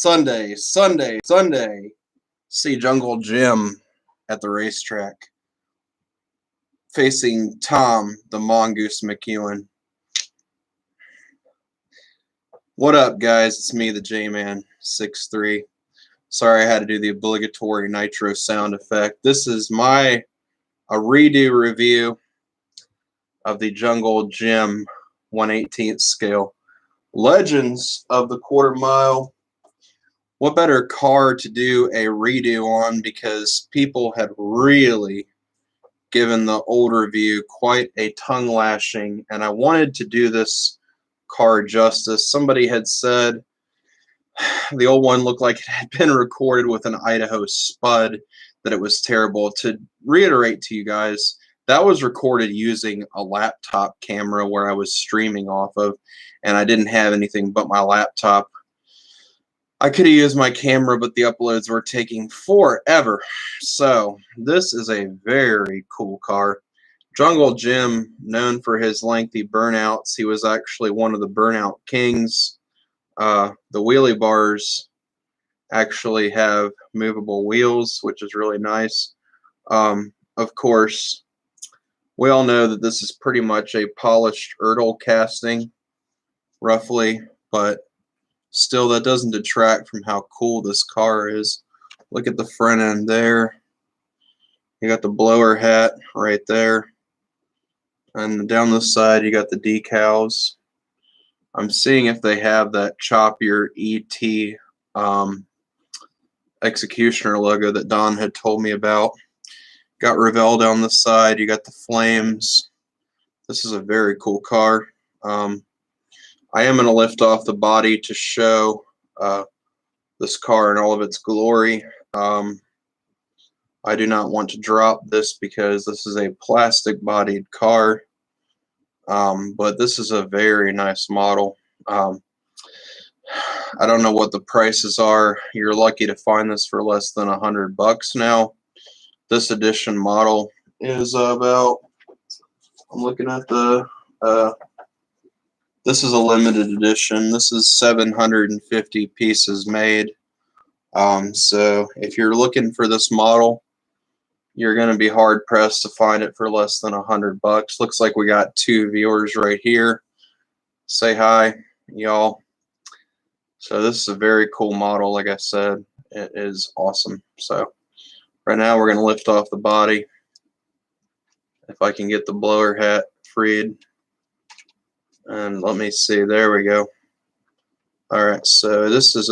Sunday. See Jungle Jim at the racetrack facing Tom the Mongoose McEwen. What up, guys? It's me, the J-Man 63. Sorry I had to do the obligatory nitro sound effect. This is a redo review of the Jungle Jim 1/18 scale. Legends of the quarter mile. What better car to do a redo on, because people had really given the old review quite a tongue lashing, and I wanted to do this car justice. Somebody had said the old one looked like it had been recorded with an Idaho Spud, that it was terrible. To reiterate to you guys, that was recorded using a laptop camera where I was streaming off of, and I didn't have anything but my laptop. I could have used my camera, but the uploads were taking forever. So this is a very cool car. Jungle Jim, known for his lengthy burnouts, he was actually one of the burnout kings. The wheelie bars actually have movable wheels, which is really nice. Of course, we all know that this is pretty much a polished Ertl casting, roughly, but still, that doesn't detract from how cool this car is. Look at the front end there. You got the blower hat right there. And down the side, you got the decals. I'm seeing if they have that choppier ET Executioner logo that Don had told me about. Got Revell down the side. You got the flames. This is a very cool car. I am going to lift off the body to show this car in all of its glory. I do not want to drop this because this is a plastic-bodied car, but this is a very nice model. I don't know what the prices are. You're lucky to find this for less than $100 now. This edition model is about, I'm looking at the this is a limited edition. This is 750 pieces made. So if you're looking for this model, you're going to be hard pressed to find it for less than $100. Looks like we got 2 viewers right here. Say hi, y'all. So this is a very cool model. Like I said, it is awesome. So right now we're going to lift off the body. If I can get the blower hat freed. And let me see, there we go. Alright, so this is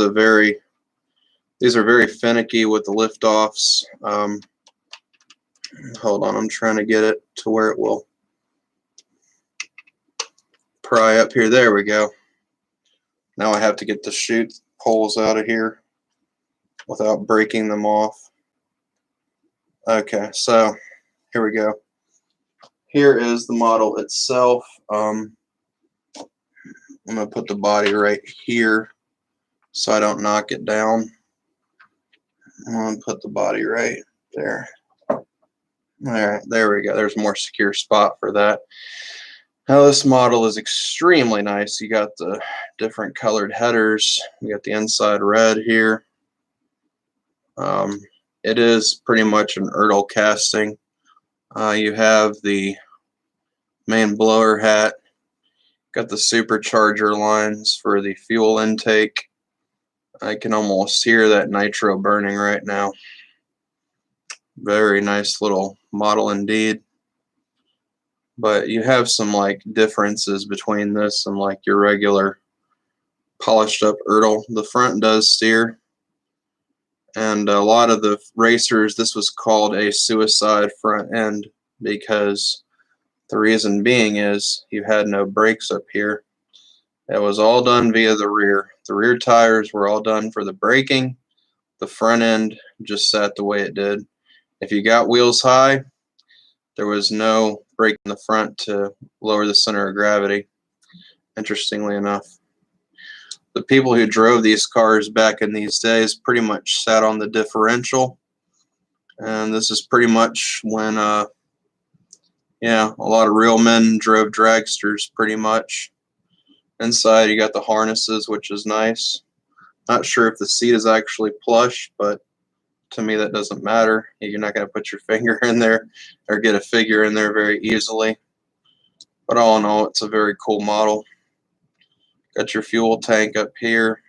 these are very finicky with the lift-offs. Hold on, I'm trying to get it to where it will pry up here. There we go. Now I have to get the chute poles out of here without breaking them off. Okay, so here we go. Here is the model itself. I'm going to put the body right here so I don't knock it down. I'm going to put the body right there. Alright, there we go. There's a more secure spot for that. Now this model is extremely nice. You got the different colored headers. You got the inside red here. It is pretty much an Ertl casting. You have the main blower hat. Got the supercharger lines for the fuel intake. I can almost hear that nitro burning right now. Very nice little model indeed. But you have some like differences between this and like your regular polished up Ertl. The front does steer. And a lot of the racers, this was called a suicide front end because the reason being is you had no brakes up here. It was all done via the rear. The rear tires were all done for the braking. The front end just sat the way it did. If you got wheels high, there was no brake in the front to lower the center of gravity, interestingly enough. The people who drove these cars back in these days pretty much sat on the differential. And this is pretty much when yeah, a lot of real men drove dragsters pretty much. Inside you got the harnesses, which is nice. Not sure if the seat is actually plush, but to me that doesn't matter. You're not going to put your finger in there or get a figure in there very easily. But all in all, it's a very cool model. Got your fuel tank up here.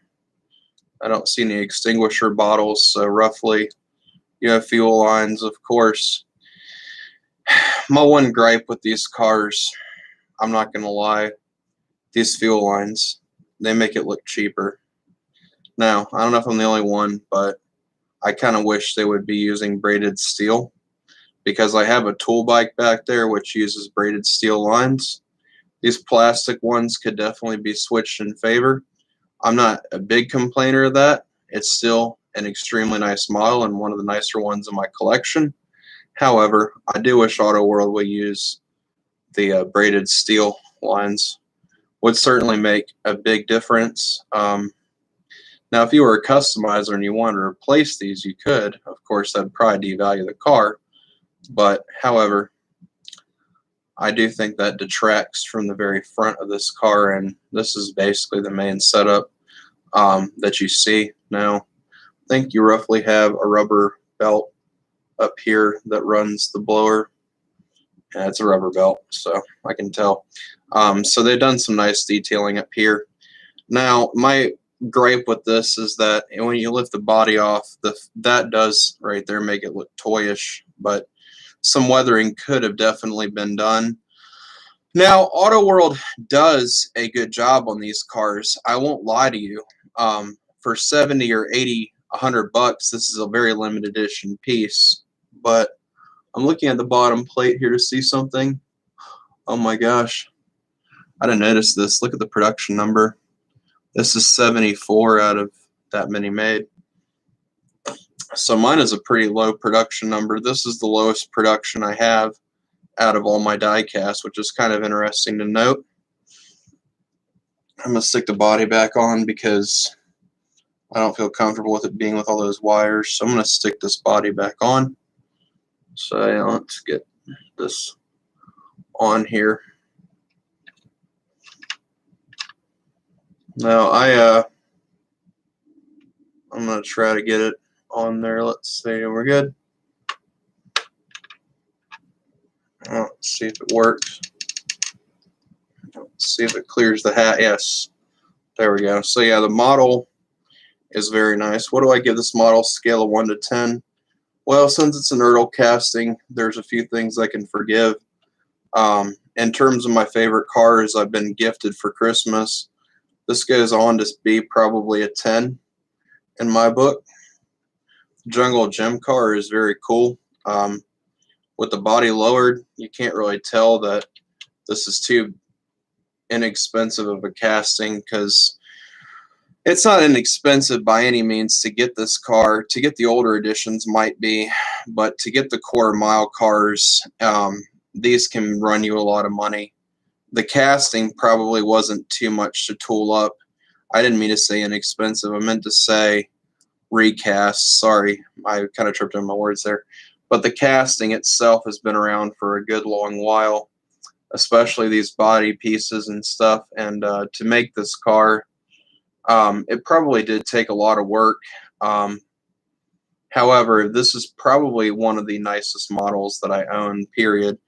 I don't see any extinguisher bottles, so roughly you have fuel lines, of course. My one gripe with these cars, I'm not going to lie, these fuel lines, they make it look cheaper. Now, I don't know if I'm the only one, but I kind of wish they would be using braided steel, because I have a tool bike back there which uses braided steel lines. These plastic ones could definitely be switched in favor. I'm not a big complainer of that. It's still an extremely nice model and one of the nicer ones in my collection. However, I do wish Auto World would use the braided steel lines. Would certainly make a big difference. Now, if you were a customizer and you wanted to replace these, you could. Of course, that'd probably devalue the car. But, however, I do think that detracts from the very front of this car, and this is basically the main setup that you see. Now, I think you roughly have a rubber belt up here that runs the blower. Yeah, it's a rubber belt, so I can tell. So they've done some nice detailing up here. Now, my gripe with this is that when you lift the body off, that does right there make it look toyish, but some weathering could have definitely been done. Now, Auto World does a good job on these cars. I won't lie to you. For 70 or 80, $100, this is a very limited edition piece. But I'm looking at the bottom plate here to see something. Oh my gosh. I didn't notice this. Look at the production number. This is 74 out of that many made. So mine is a pretty low production number. This is the lowest production I have out of all my die casts, which is kind of interesting to note. I'm going to stick the body back on because I don't feel comfortable with it being with all those wires. So I'm going to stick this body back on. So let's get this on here. Now I'm going to try to get it on there. Let's see. We're good. Let's see if it works. Let's see if it clears the hat. Yes. There we go. So yeah, the model is very nice. What do I give this model? Scale of 1 to 10. Well, since it's an Ertl casting, there's a few things I can forgive. In terms of my favorite cars I've been gifted for Christmas, this goes on to be probably a 10 in my book. Jungle Gym car is very cool. With the body lowered, you can't really tell that this is too inexpensive of a casting, because it's not inexpensive by any means to get this car. To get the older editions might be, but to get the quarter mile cars, these can run you a lot of money. The casting probably wasn't too much to tool up. I didn't mean to say inexpensive. I meant to say recast. Sorry, I kind of tripped on my words there. But the casting itself has been around for a good long while, especially these body pieces and stuff. And to make this car, it probably did take a lot of work. However, this is probably one of the nicest models that I own, period.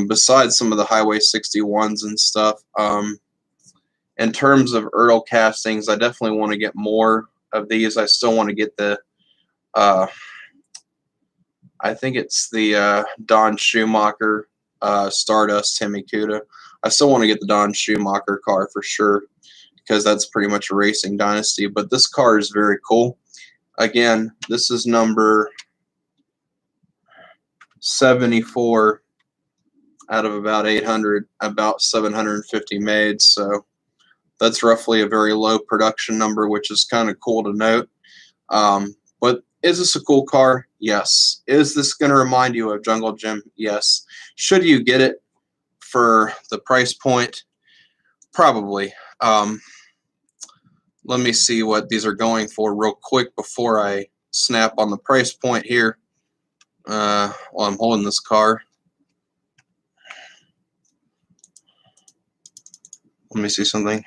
Besides some of the Highway 61s and stuff. In terms of Ertl castings, I definitely want to get more of these. I still want to get the, I think it's the Don Schumacher Stardust Hemi-Cuda. I still want to get the Don Schumacher car for sure, because that's pretty much a racing dynasty. But this car is very cool. Again, this is number 74 out of about 800, about 750 made. So that's roughly a very low production number, which is kind of cool to note. But is this a cool car? Yes. Is this going to remind you of Jungle Gym? Yes. Should you get it for the price point? Probably. Let me see what these are going for real quick before I snap on the price point here while I'm holding this car. Let me see something.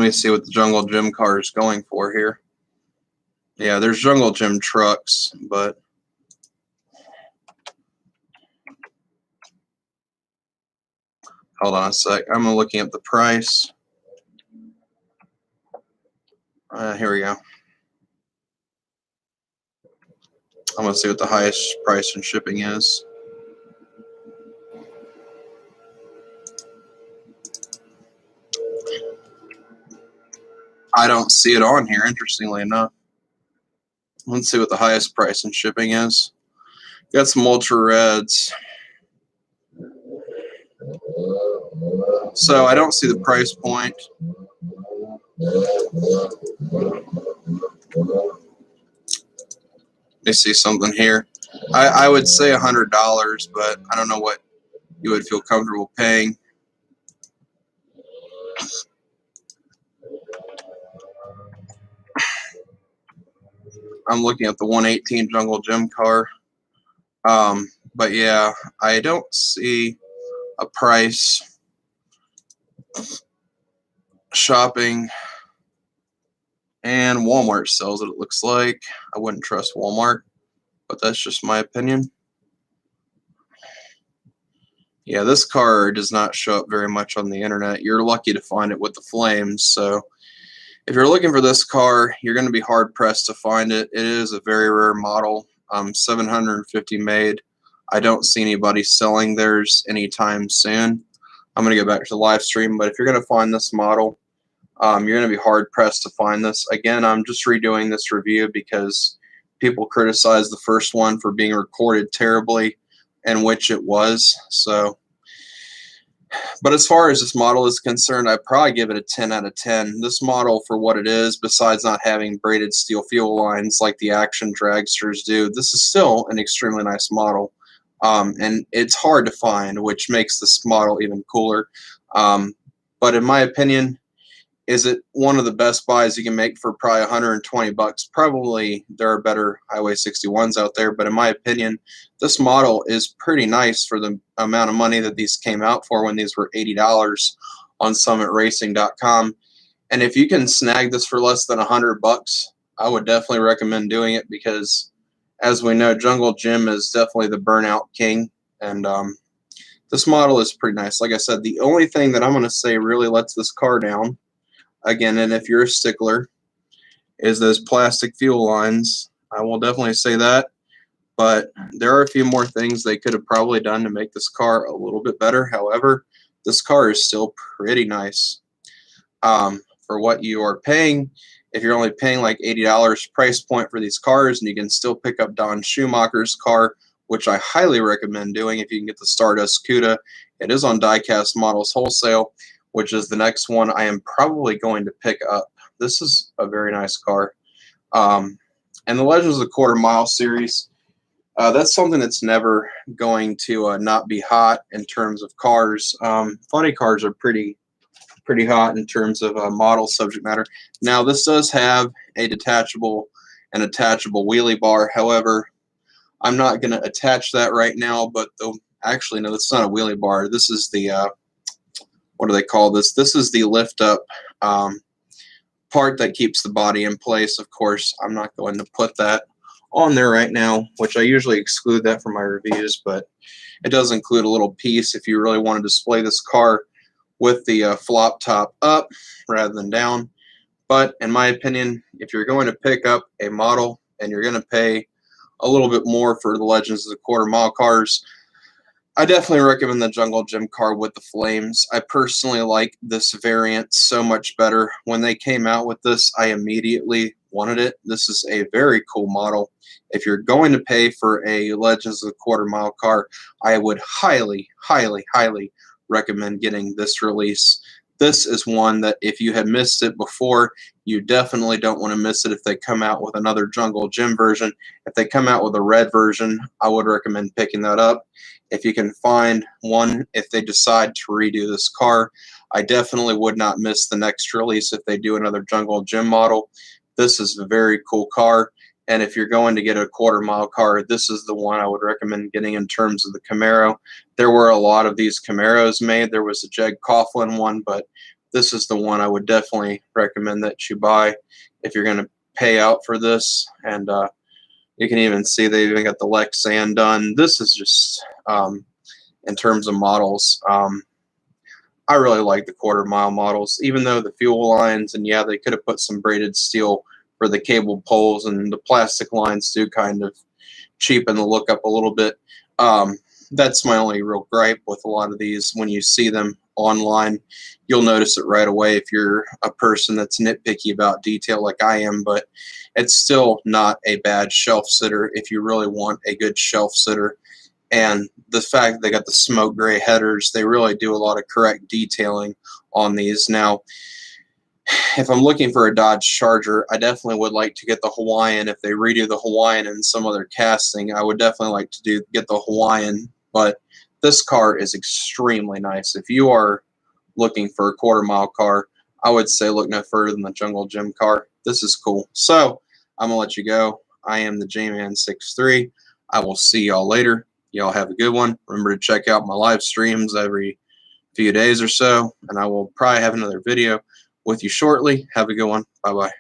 Let me see what the Jungle Gym car is going for here. Yeah, there's Jungle Gym trucks, but hold on a sec. I'm looking at the price. Here we go. I'm going to see what the highest price in shipping is. I don't see it on here, interestingly enough. Let's see what the highest price in shipping is. Got some Ultra Reds. So I don't see the price point. Let me see something here. I would say $100, but I don't know what you would feel comfortable paying. I'm looking at the 118 Jungle Gym car. But yeah, I don't see a price. Shopping, and Walmart sells it, it looks like. I wouldn't trust Walmart, but that's just my opinion. Yeah, this car does not show up very much on the internet. You're lucky to find it with the flames. So if you're looking for this car, you're going to be hard pressed to find it. It is a very rare model. 750 made. I don't see anybody selling theirs anytime soon. I'm going to go back to the live stream, but if you're going to find this model, you're going to be hard pressed to find this. Again, I'm just redoing this review because people criticized the first one for being recorded terribly, and which it was. So, but as far as this model is concerned, I'd probably give it a 10 out of 10. This model, for what it is, besides not having braided steel fuel lines like the action dragsters do, this is still an extremely nice model. And it's hard to find, which makes this model even cooler. But in my opinion, is it one of the best buys you can make for probably 120 bucks? Probably there are better Highway 61s out there, but in my opinion, this model is pretty nice for the amount of money that these came out for when these were $80 on summitracing.com. And if you can snag this for less than 100 bucks, I would definitely recommend doing it because, as we know, Jungle Gym is definitely the burnout king, and this model is pretty nice. Like I said, the only thing that I'm going to say really lets this car down, again, and if you're a stickler, is those plastic fuel lines. I will definitely say that, but there are a few more things they could have probably done to make this car a little bit better. However, this car is still pretty nice for what you are paying. If you're only paying like $80 price point for these cars, and you can still pick up Don Schumacher's car, which I highly recommend doing if you can get the Stardust Cuda. It is on Diecast Models Wholesale, which is the next one I am probably going to pick up. This is a very nice car. And the Legends of the Quarter Mile series, that's something that's never going to not be hot in terms of cars. Funny cars are pretty hot in terms of model subject matter. Now, this does have a detachable and attachable wheelie bar. However, I'm not going to attach that right now, but actually, no, that's not a wheelie bar. This is the what do they call this? This is the lift up part that keeps the body in place. Of course, I'm not going to put that on there right now, which I usually exclude that from my reviews, but it does include a little piece if you really want to display this car with the flop top up rather than down. But in my opinion, if you're going to pick up a model and you're going to pay a little bit more for the Legends of the Quarter Mile cars, I definitely recommend the Jungle Gym car with the flames. I personally like this variant so much better. When they came out with this, I immediately wanted it. This is a very cool model. If you're going to pay for a Legends of the Quarter Mile car, I would highly, highly, highly recommend getting this release. This is one that if you had missed it before, you definitely don't want to miss it if they come out with another Jungle Gym version. If they come out with a red version, I would recommend picking that up. If you can find one, if they decide to redo this car, I definitely would not miss the next release if they do another Jungle Gym model. This is a very cool car. And if you're going to get a quarter mile car, this is the one I would recommend getting in terms of the Camaro. There were a lot of these Camaros made. There was a Jeg Coughlin one, but this is the one I would definitely recommend that you buy if you're going to pay out for this. And you can even see they even got the Lexan done. This is just, in terms of models, I really like the quarter mile models, even though the fuel lines, and yeah, they could have put some braided steel for the cable poles, and the plastic lines do kind of cheapen the look up a little bit. That's my only real gripe with a lot of these. When you see them online, you'll notice it right away if you're a person that's nitpicky about detail like I am, but it's still not a bad shelf sitter if you really want a good shelf sitter. And the fact that they got the smoke gray headers, they really do a lot of correct detailing on these. Now, if I'm looking for a Dodge Charger, I definitely would like to get the Hawaiian. If they redo the Hawaiian in some other casting, I would definitely like to get the Hawaiian. But this car is extremely nice. If you are looking for a quarter mile car, I would say look no further than the Jungle Gym car. This is cool. So I'm going to let you go. I am the J-Man63. I will see y'all later. Y'all have a good one. Remember to check out my live streams every few days or so, and I will probably have another video with you shortly. Have a good one. Bye-bye.